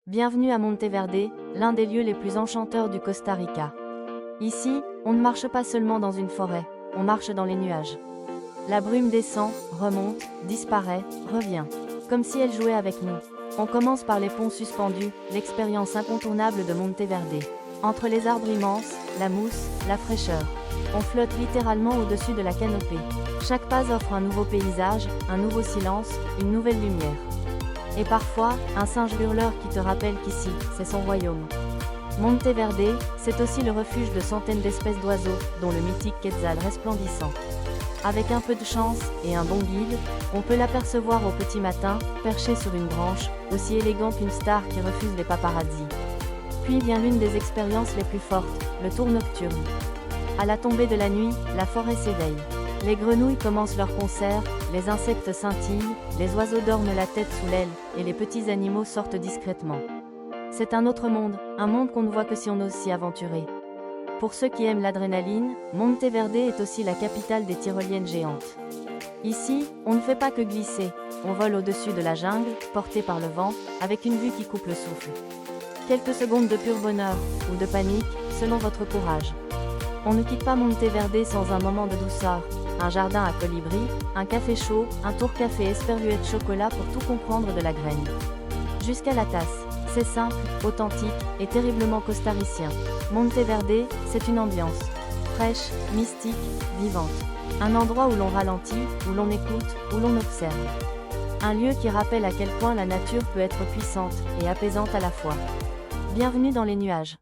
Bienvenue à Monteverde, l'un des lieux les plus enchanteurs du Costa Rica. Ici, on ne marche pas seulement dans une forêt, on marche dans les nuages. La brume descend, remonte, disparaît, revient. Comme si elle jouait avec nous. On commence par les ponts suspendus, l'expérience incontournable de Monteverde. Entre les arbres immenses, la mousse, la fraîcheur. On flotte littéralement au-dessus de la canopée. Chaque pas offre un nouveau paysage, un nouveau silence, une nouvelle lumière. Et parfois, un singe hurleur qui te rappelle qu'ici, c'est son royaume. Monteverde, c'est aussi le refuge de centaines d'espèces d'oiseaux, dont le mythique quetzal resplendissant. Avec un peu de chance, et un bon guide, on peut l'apercevoir au petit matin, perché sur une branche, aussi élégant qu'une star qui refuse les paparazzis. Puis vient l'une des expériences les plus fortes, le tour nocturne. À la tombée de la nuit, la forêt s'éveille. Les grenouilles commencent leur concert, les insectes scintillent, les oiseaux dorment la tête sous l'aile, et les petits animaux sortent discrètement. C'est un autre monde, un monde qu'on ne voit que si on ose s'y aventurer. Pour ceux qui aiment l'adrénaline, Monteverde est aussi la capitale des tyroliennes géantes. Ici, on ne fait pas que glisser, on vole au-dessus de la jungle, porté par le vent, avec une vue qui coupe le souffle. Quelques secondes de pur bonheur, ou de panique, selon votre courage. On ne quitte pas Monteverde sans un moment de douceur, un jardin à colibri, un café chaud, un tour café esperluette chocolat pour tout comprendre de la graine. Jusqu'à la tasse. C'est simple, authentique, et terriblement costaricien. Monteverde, c'est une ambiance. Fraîche, mystique, vivante. Un endroit où l'on ralentit, où l'on écoute, où l'on observe. Un lieu qui rappelle à quel point la nature peut être puissante, et apaisante à la fois. Bienvenue dans les nuages.